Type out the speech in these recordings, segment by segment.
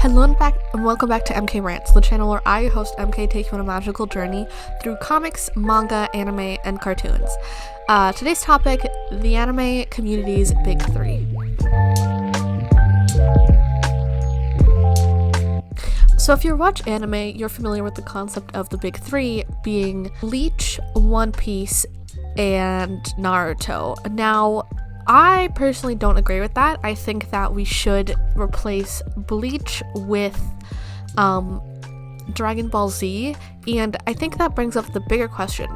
Hello and welcome back to MK Rants, the channel where I, host MK, take you on a magical journey through comics, manga, anime, and cartoons. Today's topic, the anime community's big three. So if you watch anime, you're familiar with the concept of the big three being Bleach, One Piece, and Naruto. Now, I personally don't agree with that. I think that we should replace Bleach with Dragon Ball Z, and I think that brings up the bigger question.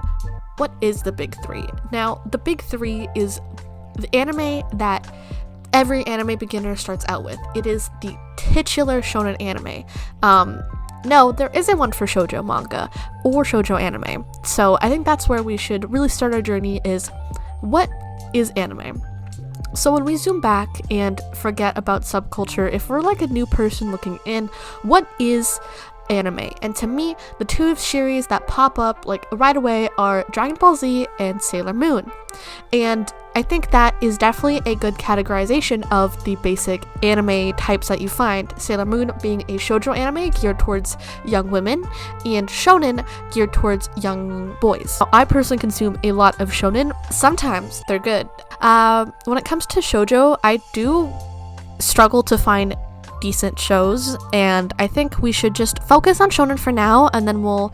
What is the big three? Now, the big three is the anime that every anime beginner starts out with. It is the titular shonen anime. No, there isn't one for shoujo manga or shoujo anime. So I think that's where we should really start our journey, is what is anime? So when we zoom back and forget about subculture, if we're like a new person looking in, what is anime? And to me, the two series that pop up like right away are Dragon Ball Z and Sailor Moon. And I think that is definitely a good categorization of the basic anime types that you find. Sailor Moon being a shoujo anime geared towards young women, and shonen geared towards young boys. I personally consume a lot of shonen. Sometimes they're good. When it comes to shoujo, I do struggle to find decent shows, and I think we should just focus on shonen for now, and then we'll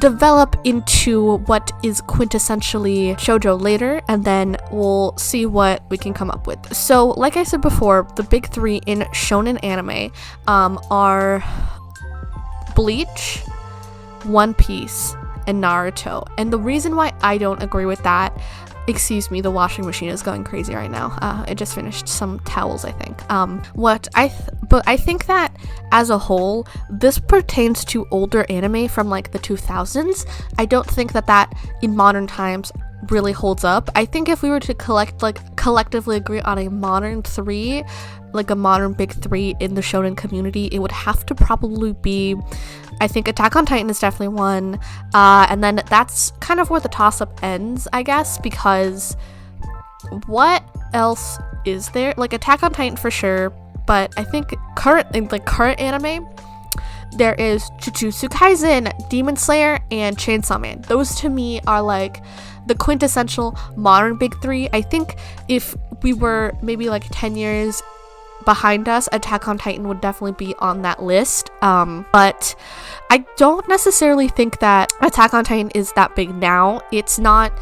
develop into what is quintessentially shoujo later, and then we'll see what we can come up with. So like I said before, the big three in shonen anime are Bleach, One Piece, and Naruto. And the reason why I don't agree with that, excuse me, the washing machine is going crazy right now. It just finished some towels, I think. But I think that as a whole, this pertains to older anime from like the 2000s. I don't think that in modern times really holds up. I think if we were to collectively agree on a modern three, like a modern big three in the shonen community, it would have to probably be, I think Attack on Titan is definitely one, and then that's kind of where the toss-up ends, I guess, because what else is there? Like Attack on Titan for sure, but I think current anime, there is Jujutsu Kaisen, Demon Slayer, and Chainsaw Man. Those to me are like the quintessential modern big three. I think if we were maybe like 10 years behind us, Attack on Titan would definitely be on that list, but I don't necessarily think that Attack on Titan is that big now. It's not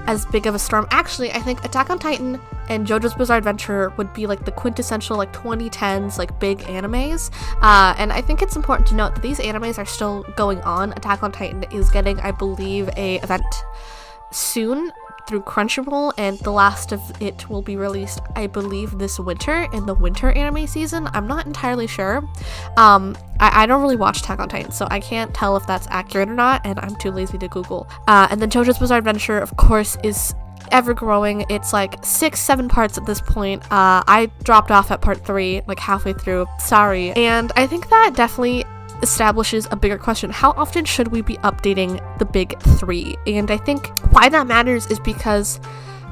as big of a storm. Actually, I think Attack on Titan and JoJo's Bizarre Adventure would be like the quintessential like 2010s like big animes, and I think it's important to note that these animes are still going on. Attack on Titan is getting, I believe, a event soon through Crunchyroll, and the last of it will be released, I believe, this winter, in the winter anime season. I'm not entirely sure. I don't really watch Attack on Titan, so I can't tell if that's accurate or not, and I'm too lazy to Google. And then JoJo's Bizarre Adventure, of course, is ever growing. It's like 6-7 parts at this point. I dropped off at part 3 like halfway through, sorry. And I think that definitely establishes a bigger question. How often should we be updating the big three? And I think why that matters is because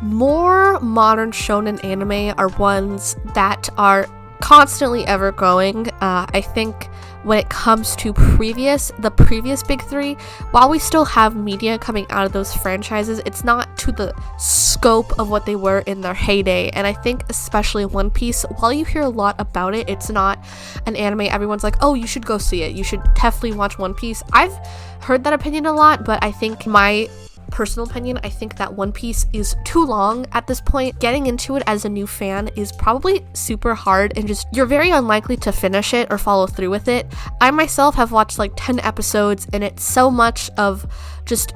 more modern shonen anime are ones that are constantly ever growing. I think when it comes to the previous big three, while we still have media coming out of those franchises, it's not to the scope of what they were in their heyday. And I think especially One Piece, while you hear a lot about it, it's not an anime everyone's like, oh, you should go see it, you should definitely watch One Piece. I've heard that opinion a lot, but I think my personal opinion, I think that One Piece is too long at this point. Getting into it as a new fan is probably super hard, and just you're very unlikely to finish it or follow through with it. I myself have watched like 10 episodes, and it's so much of just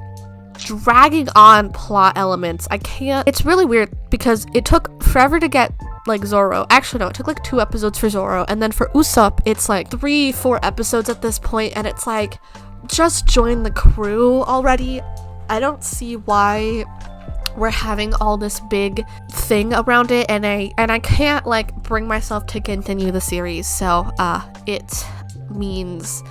dragging on plot elements. It's really weird because it took forever to get like Zoro. Actually no, it took like 2 episodes for Zoro, and then for Usopp it's like 3-4 episodes at this point, and it's like, just join the crew already. I don't see why we're having all this big thing around it, and I can't like bring myself to continue the series. So it means,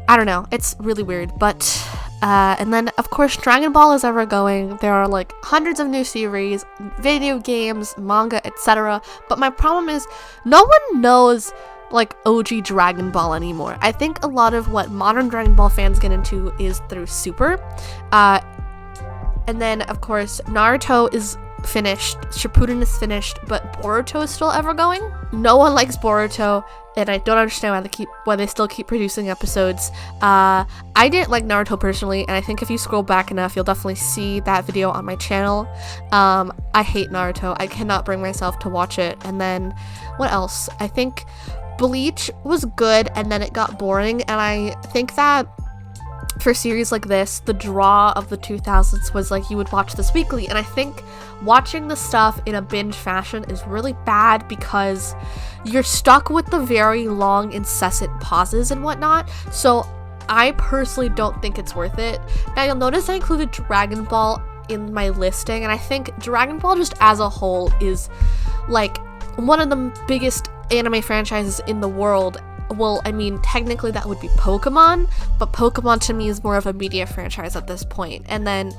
I don't know, it's really weird. But and then of course Dragon Ball is ever going. There are like hundreds of new series, video games, manga, etc. But my problem is no one knows like OG Dragon Ball anymore. I think a lot of what modern Dragon Ball fans get into is through Super. And then, of course, Naruto is finished, Shippuden is finished, but Boruto is still ever going. No one likes Boruto, and I don't understand why they still keep producing episodes. I didn't like Naruto personally, and I think if you scroll back enough, you'll definitely see that video on my channel. I hate Naruto. I cannot bring myself to watch it. And then, what else? I think Bleach was good, and then it got boring, and I think that for series like this, the draw of the 2000s was like you would watch this weekly, and I think watching the stuff in a binge fashion is really bad because you're stuck with the very long, incessant pauses and whatnot, so I personally don't think it's worth it. Now, you'll notice I included Dragon Ball in my listing, and I think Dragon Ball just as a whole is like one of the biggest anime franchises in the world. Well, I mean, technically that would be Pokemon, but Pokemon to me is more of a media franchise at this point. And then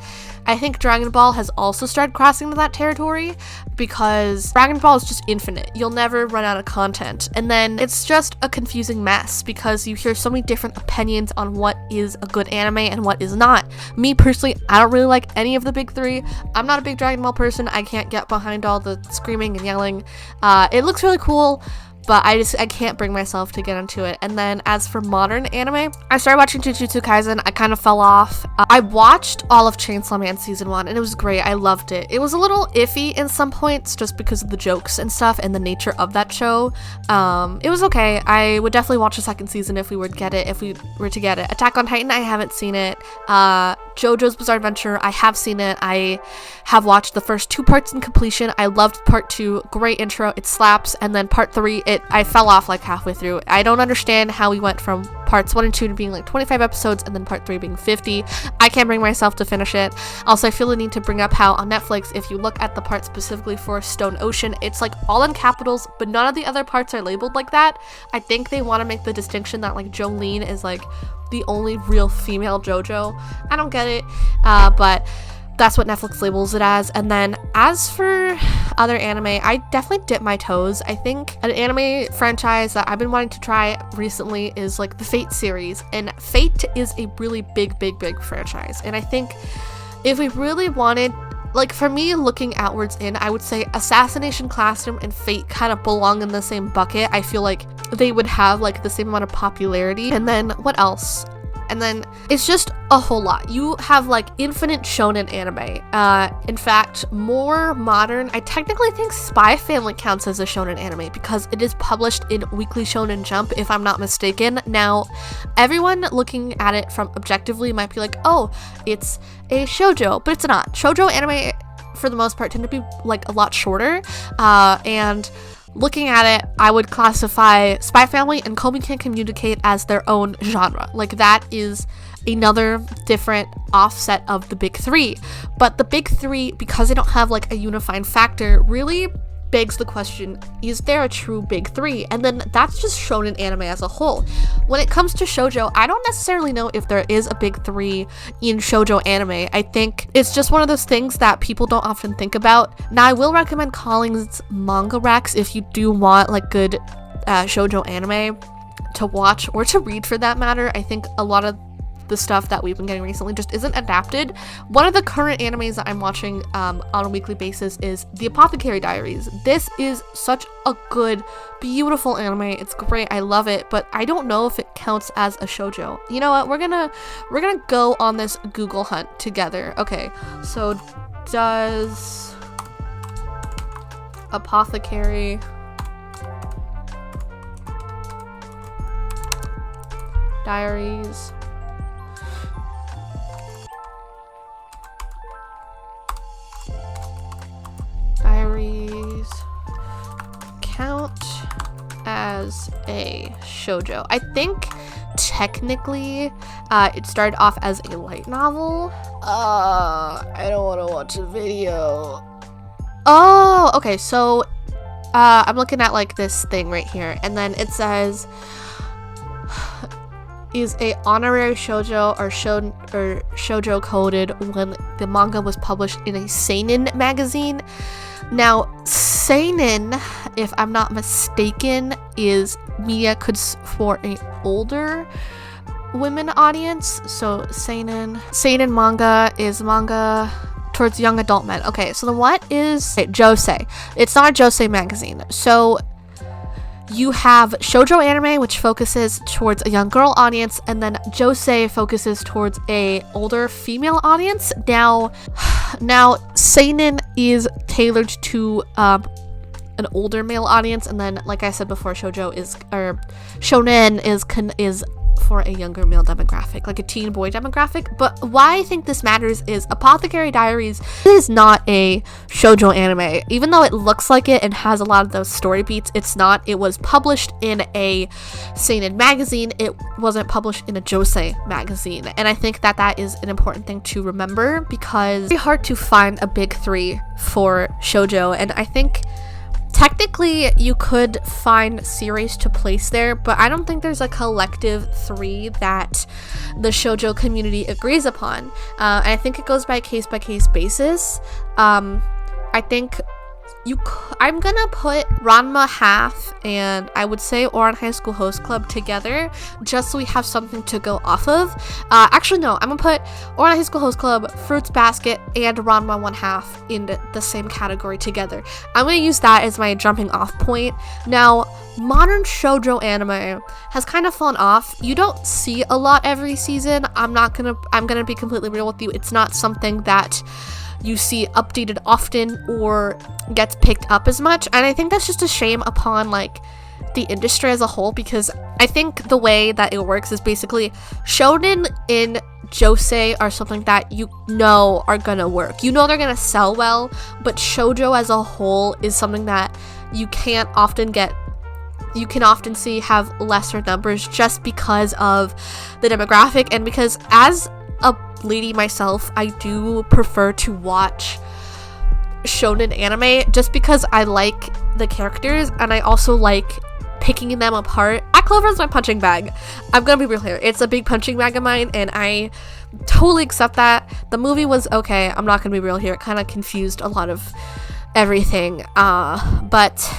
I think Dragon Ball has also started crossing into that territory because Dragon Ball is just infinite. You'll never run out of content. And then it's just a confusing mess because you hear so many different opinions on what is a good anime and what is not. Me personally, I don't really like any of the big three. I'm not a big Dragon Ball person. I can't get behind all the screaming and yelling. It looks really cool, but I can't bring myself to get into it. And then as for modern anime, I started watching Jujutsu Kaisen. I kind of fell off. I watched all of Chainsaw Man season 1 and it was great. I loved it. It was a little iffy in some points just because of the jokes and stuff and the nature of that show. It was okay. I would definitely watch the second season if we were to get it. Attack on Titan, I haven't seen it. JoJo's Bizarre Adventure, I have seen it. I have watched the first 2 parts in completion. I loved part 2. Great intro. It slaps. And then part 3, I fell off like halfway through. I don't understand how we went from parts 1 and 2 to being like 25 episodes and then part 3 being 50. I can't bring myself to finish it. Also, I feel the need to bring up how on Netflix, if you look at the part specifically for Stone Ocean, it's like all in capitals, but none of the other parts are labeled like that. I think they want to make the distinction that like Jolene is like the only real female JoJo. I don't get it, but that's what Netflix labels it as. And then as for other anime, I definitely dip my toes. I think an anime franchise that I've been wanting to try recently is like the Fate series, and Fate is a really big franchise. And I think if we really wanted, like for me looking outwards in, I would say Assassination Classroom and Fate kind of belong in the same bucket. I feel like they would have like the same amount of popularity. And then what else? And then it's just a whole lot. You have like infinite shonen anime. In fact, more modern, I technically think Spy Family counts as a shonen anime because it is published in Weekly Shonen Jump, if I'm not mistaken. Now, everyone looking at it from objectively might be like, oh, it's a shoujo, but it's not. Shoujo anime, for the most part, tend to be like a lot shorter, and looking at it, I would classify Spy Family and Komi Can Communicate as their own genre. Like, that is another different offset of the big three. But the big three, because they don't have like a unifying factor, really begs the question, is there a true big three? And then that's just shonen anime as a whole. When it comes to shoujo, I don't necessarily know if there is a big three in shoujo anime. I think it's just one of those things that people don't often think about. Now, I will recommend Collins Manga Racks if you do want like good shoujo anime to watch or to read for that matter. I think a lot of the stuff that we've been getting recently just isn't adapted. One of the current animes that I'm watching on a weekly basis is The Apothecary Diaries. This is such a good, beautiful anime. It's great. I love it, but I don't know if it counts as a shoujo. You know what? We're gonna go on this Google hunt together. Okay, so does Apothecary Diaries count as a shoujo? I think technically it started off as a light novel. I don't want to watch a video. Oh, okay, so I'm looking at like this thing right here, and then it says is a honorary shoujo or shoujo coded when the manga was published in a seinen magazine. Now, seinen, if I'm not mistaken, is media for a older women audience. So seinen manga is manga towards young adult men. Okay, so then what is josei? It's not a josei magazine. So you have Shojo anime, which focuses towards a young girl audience, and then josei focuses towards a older female audience. Now seinen is tailored to an older male audience, and then, like I said before, shonen is for a younger male demographic, like a teen boy demographic. But why I think this matters is Apothecary Diaries is not a shoujo anime. Even though it looks like it and has a lot of those story beats, it's not. It was published in a seinen magazine. It wasn't published in a josei magazine. And I think that is an important thing to remember, because it's very hard to find a big three for shoujo, and I think technically you could find series to place there, but I don't think there's a collective three that the shoujo community agrees upon. And I think it goes by case basis. I think I'm gonna put Ranma half and I would say Ouran High School Host Club together, just so we have something to go off of. Actually no, I'm gonna put Ouran High School Host Club, Fruits Basket, and Ranma 1/2 in the same category together. I'm gonna use that as my jumping off point. Now, modern shoujo anime has kind of fallen off. You don't see a lot every season. I'm gonna be completely real with you. It's not something that you see updated often or gets picked up as much, and I think that's just a shame upon like the industry as a whole, because I think the way that it works is basically shonen in josei are something that you know are gonna work, you know they're gonna sell well, but shoujo as a whole is something that you can often see have lesser numbers just because of the demographic, and because as a lady myself, I do prefer to watch shonen anime just because I like the characters and I also like picking them apart. Black Clover is my punching bag. I'm gonna be real here. It's a big punching bag of mine and I totally accept that. The movie was okay. I'm not gonna be real here. It kind of confused a lot of everything. But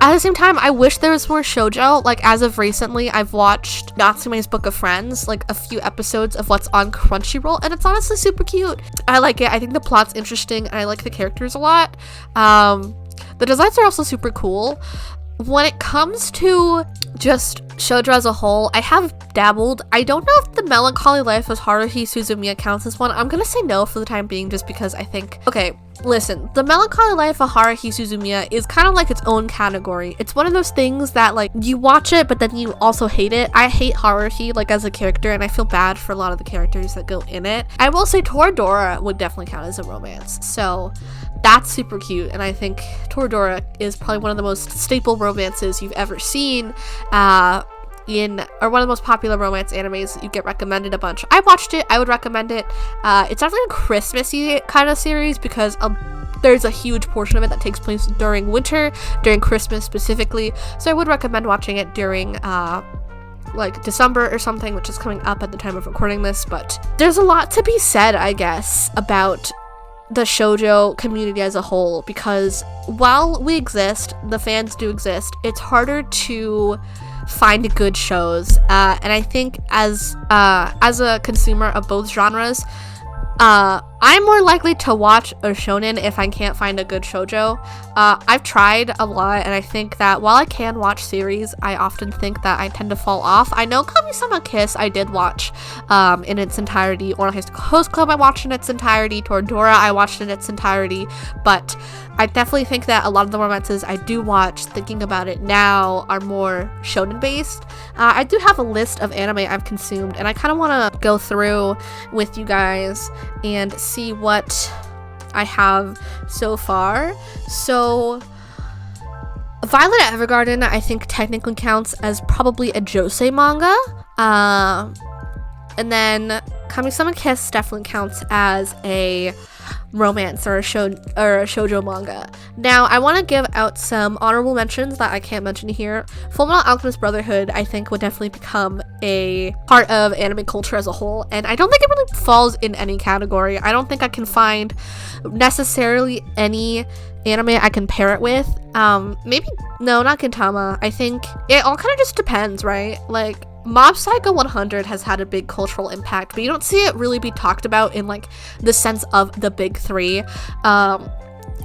at the same time, I wish there was more shoujo. Like, as of recently, I've watched Natsume's Book of Friends, like a few episodes of what's on Crunchyroll, and it's honestly super cute. I like it. I think the plot's interesting, and I like the characters a lot. The designs are also super cool. When it comes to just shoujo as a whole, I have dabbled. I don't know if The Melancholy Life of Haruhi Suzumiya counts as one. I'm gonna say no for the time being, just because I think, okay, listen, The Melancholy Life of Haruhi Suzumiya is kind of like its own category. It's one of those things that, like, you watch it, but then you also hate it. I hate Haruhi, like, as a character, and I feel bad for a lot of the characters that go in it. I will say Toradora would definitely count as a romance, so that's super cute, and I think Toradora is probably one of the most staple romances you've ever seen, or one of the most popular romance animes you get recommended a bunch. I watched it. I would recommend it. It's definitely a Christmassy kind of series because there's a huge portion of it that takes place during winter, during Christmas specifically. So I would recommend watching it during like December or something, which is coming up at the time of recording this. But there's a lot to be said, I guess, about the shoujo community as a whole, because while we exist, the fans do exist, it's harder to find good shows, and I think as a consumer of both genres, I'm more likely to watch a shonen if I can't find a good shoujo. I've tried a lot, and I think that while I can watch series, I often think that I tend to fall off. I know Kami-sama Kiss I did watch in its entirety, or Host Club I watched in its entirety, Toradora I watched in its entirety, but I definitely think that a lot of the romances I do watch, thinking about it now, are more shonen based. I do have a list of anime I've consumed, and I kind of want to go through with you guys and see what I have so far. So Violet Evergarden I think technically counts as probably a josei manga, and then Kami-sama Kiss definitely counts as a romance or a shoujo manga. Now, I want to give out some honorable mentions that I can't mention here. Fullmetal Alchemist Brotherhood, I think, would definitely become a part of anime culture as a whole, and I don't think it really falls in any category. I don't think I can find necessarily any anime I can pair it with. Maybe, no, not Gintama. I think it all kind of just depends, right? Like, Mob Psycho 100 has had a big cultural impact, but you don't see it really be talked about in like the sense of the big three.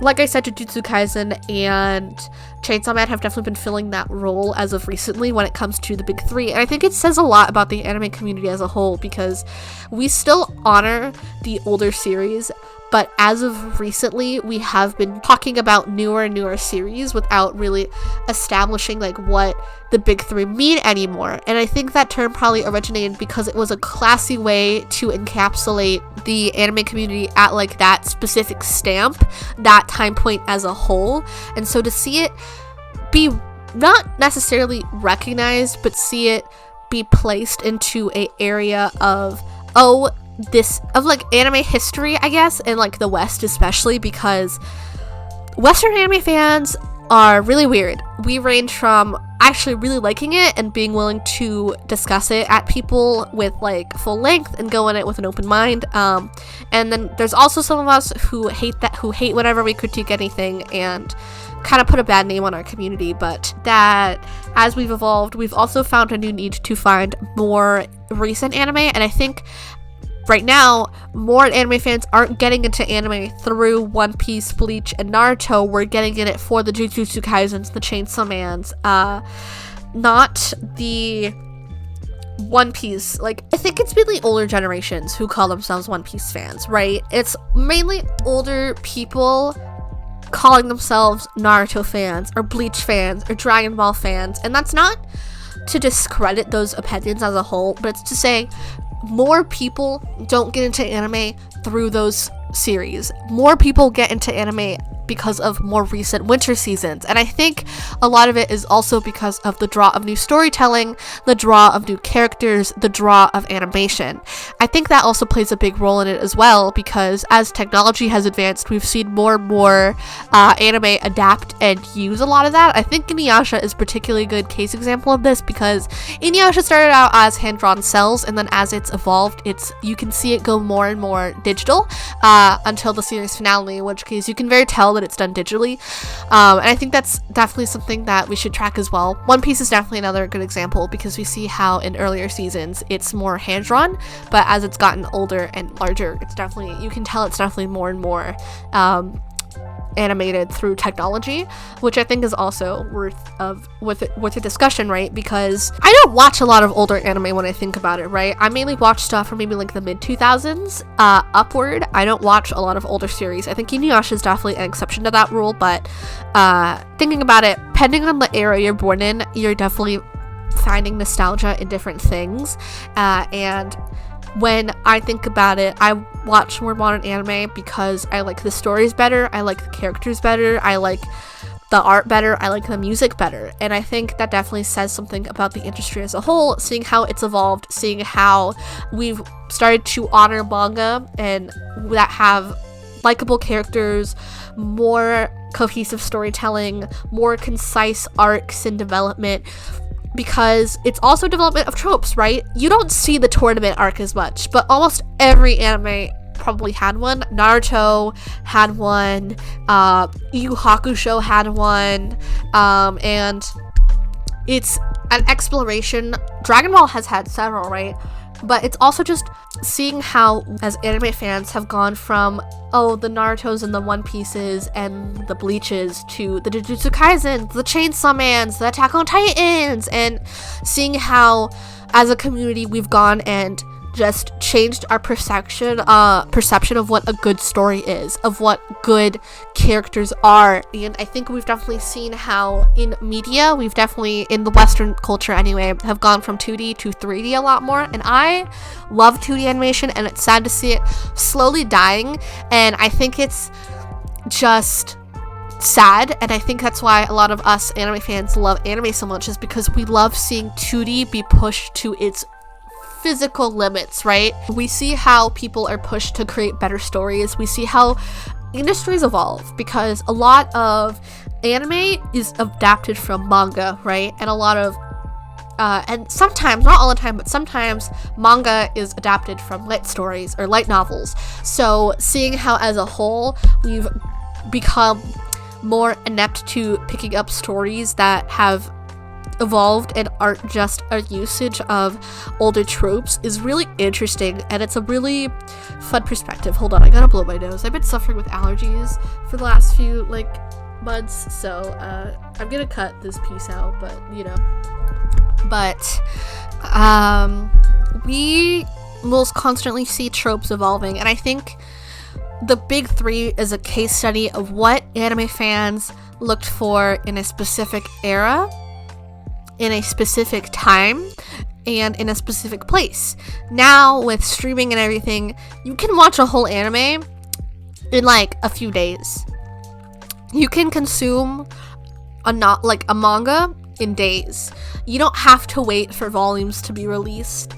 Like I said, Jujutsu Kaisen and Chainsaw Man have definitely been filling that role as of recently when it comes to the big three, and I think it says a lot about the anime community as a whole, because we still honor the older series, but as of recently, we have been talking about newer and newer series without really establishing like what the big three mean anymore. And I think that term probably originated because it was a classy way to encapsulate the anime community at like that specific stamp, that time point as a whole. And so to see it be not necessarily recognized, but see it be placed into a area of, like anime history, I guess, in like the West especially, because Western anime fans are really weird. We range from actually really liking it and being willing to discuss it at people with like full length and go in it with an open mind, and then there's also some of us who hate whenever we critique anything and kind of put a bad name on our community. But that as we've evolved, we've also found a new need to find more recent anime, and I think right now, more anime fans aren't getting into anime through One Piece, Bleach, and Naruto. We're getting in it for the Jujutsu Kaisens, the Chainsaw Mans, not the One Piece. Like, I think it's mainly older generations who call themselves One Piece fans, right? It's mainly older people calling themselves Naruto fans, or Bleach fans, or Dragon Ball fans, and that's not to discredit those opinions as a whole, but it's to say more people don't get into anime through those series. More people get into anime because of more recent winter seasons, and I think a lot of it is also because of the draw of new storytelling, the draw of new characters, the draw of animation. I think that also plays a big role in it as well, because as technology has advanced, we've seen more and more anime adapt and use a lot of that. I think Inuyasha is a particularly good case example of this, because Inuyasha started out as hand-drawn cells, and then as it's evolved, you can see it go more and more digital until the series finale, in which case you can very tell that it's done digitally, and I think that's definitely something that we should track as well. One Piece is definitely another good example, because we see how in earlier seasons it's more hand-drawn, but as it's gotten older and larger, you can tell it's definitely more and more animated through technology, which I think is also worth a discussion, right? Because I don't watch a lot of older anime when I think about it, right? I mainly watch stuff from maybe like the mid-2000s upward. I don't watch a lot of older series. I think Inuyasha is definitely an exception to that rule, but thinking about it, depending on the era you're born in, you're definitely finding nostalgia in different things, and when I think about it, I watch more modern anime because I like the stories better, I like the characters better, I like the art better, I like the music better, and I think that definitely says something about the industry as a whole, seeing how it's evolved, seeing how we've started to honor manga and that have likable characters, more cohesive storytelling, more concise arcs and development, because it's also development of tropes, right? You don't see the tournament arc as much, but almost every anime probably had one. Naruto had one, Yu Hakusho had one, and it's an exploration. Dragon Ball has had several, right? But it's also just seeing how, as anime fans, have gone from, the Narutos and the One Pieces and the Bleaches to the Jujutsu Kaisens, the Chainsaw Mans, the Attack on Titans, and seeing how, as a community, we've gone and just changed our perception of what a good story is, of what good characters are. And I think we've definitely seen how in media, we've definitely, in the Western culture anyway, have gone from 2D to 3D a lot more, and I love 2D animation, and it's sad to see it slowly dying, and I think it's just sad, and I think that's why a lot of us anime fans love anime so much, is because we love seeing 2D be pushed to its physical limits, right? We see how people are pushed to create better stories. We see how industries evolve, because a lot of anime is adapted from manga, right? And a lot of and sometimes, not all the time, but sometimes manga is adapted from light stories or light novels. So seeing how as a whole we've become more inept to picking up stories that have evolved and aren't just a usage of older tropes is really interesting, and it's a really fun perspective. Hold on, I gotta blow my nose. I've been suffering with allergies for the last few months, so I'm gonna cut this piece out, but we will constantly see tropes evolving, and I think the big three is a case study of what anime fans looked for in a specific era, in a specific time, and in a specific place. Now, with streaming and everything, you can watch a whole anime in a few days. You can consume a manga in days. You don't have to wait for volumes to be released,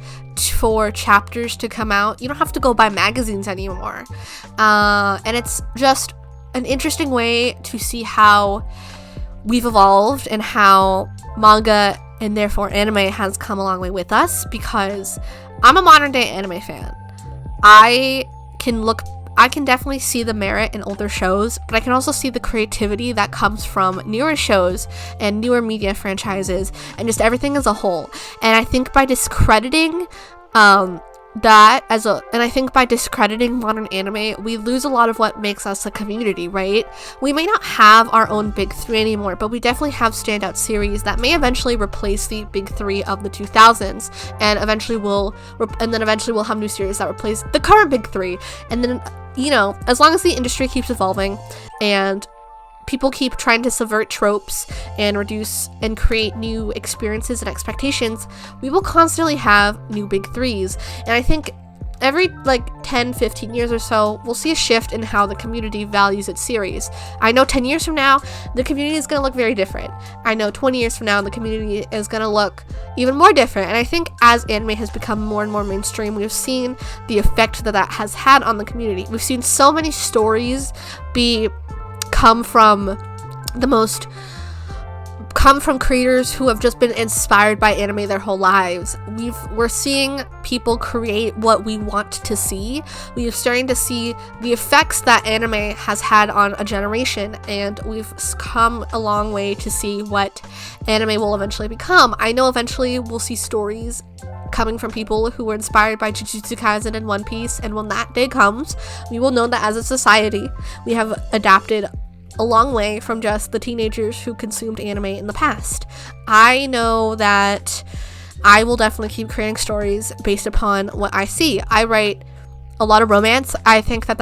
for chapters to come out. You don't have to go buy magazines anymore. And it's just an interesting way to see how we've evolved and how manga and therefore anime has come a long way with us, because I'm a modern day anime fan. I can definitely see the merit in older shows, but I can also see the creativity that comes from newer shows and newer media franchises and just everything as a whole. And I think by discrediting modern anime, we lose a lot of what makes us a community, right? We may not have our own big three anymore, but we definitely have standout series that may eventually replace the big three of the 2000s, and eventually we'll have new series that replace the current big three. And then, as long as the industry keeps evolving and people keep trying to subvert tropes and reduce and create new experiences and expectations, we will constantly have new big threes. And I think every 10-15 years or so, we'll see a shift in how the community values its series. I know 10 years from now, the community is going to look very different. I know 20 years from now, the community is going to look even more different. And I think as anime has become more and more mainstream, we've seen the effect that has had on the community. We've seen so many stories come from creators who have just been inspired by anime their whole lives. We're seeing people create what we want to see. We're starting to see the effects that anime has had on a generation, and we've come a long way to see what anime will eventually become. I know eventually we'll see stories coming from people who were inspired by Jujutsu Kaisen and One Piece, and when that day comes, we will know that as a society, we have adapted a long way from just the teenagers who consumed anime in the past. I know that I will definitely keep creating stories based upon what I see. I write a lot of romance. I think that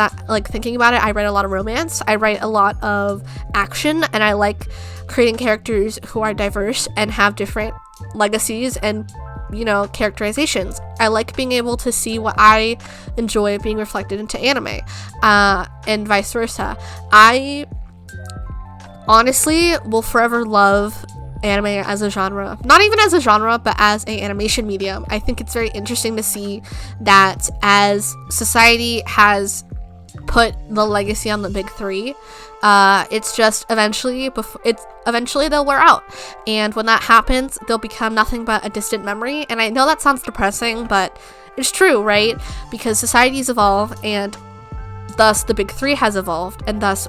thinking about it, I write a lot of romance. I write a lot of action, and I like creating characters who are diverse and have different legacies and characterizations. I like being able to see what I enjoy being reflected into anime, and vice versa. I honestly will forever love anime as a genre. Not even as a genre, but as an animation medium. I think it's very interesting to see that as society has put the legacy on the big three, it's just eventually they'll wear out, and when that happens, they'll become nothing but a distant memory. And I know that sounds depressing, but it's true, right? Because societies evolve, and thus the big three has evolved, and thus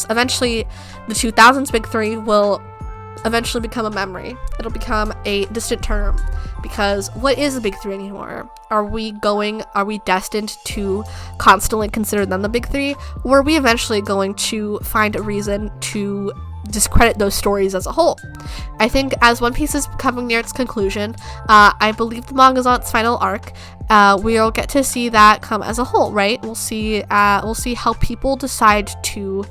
eventually the 2000s big three will eventually become a memory. It'll become a distant term, because what is a big three anymore? Are we destined to constantly consider them the big three, or are we eventually going to find a reason to discredit those stories as a whole? I think as One Piece is coming near its conclusion, I believe the manga is on its final arc. We'll get to see that come as a whole, right? We'll see how people decide to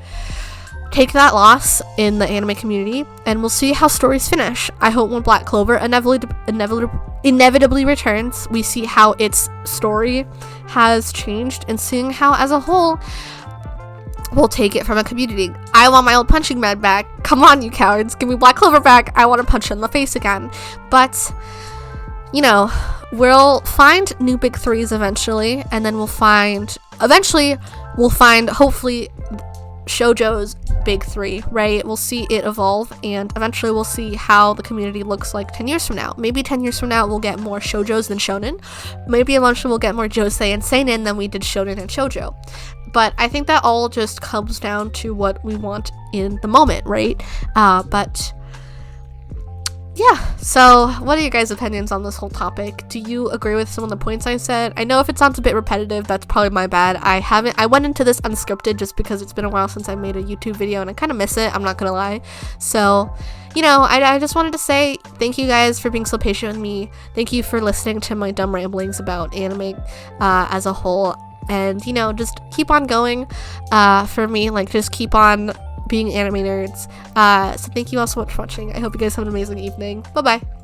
take that loss in the anime community, and we'll see how stories finish. I hope when Black Clover inevitably returns, we see how its story has changed, and seeing how as a whole we'll take it from a community. I want my old punching bag back. Come on, you cowards, give me Black Clover back. I want to punch her in the face again. But you know, we'll find new big threes eventually, and then we'll find hopefully Shojo's big three, right? We'll see it evolve, and eventually we'll see how the community looks like 10 years from now. Maybe 10 years from now we'll get more Shojos than Shonen. Maybe eventually we'll get more Josei and Seinen than we did Shonen and Shoujo. But I think that all just comes down to what we want in the moment, right? But yeah, so what are your guys' opinions on this whole topic? Do you agree with some of the points I said? I know if it sounds a bit repetitive, that's probably my bad. I went into this unscripted just because it's been a while since I made a YouTube video and I kind of miss it, I'm not gonna lie. So, you know, I just wanted to say thank you guys for being so patient with me. Thank you for listening to my dumb ramblings about anime as a whole. And, you know, just keep on going for me, like, just keep on being anime nerds. So thank you all so much for watching. I hope you guys have an amazing evening. Bye bye.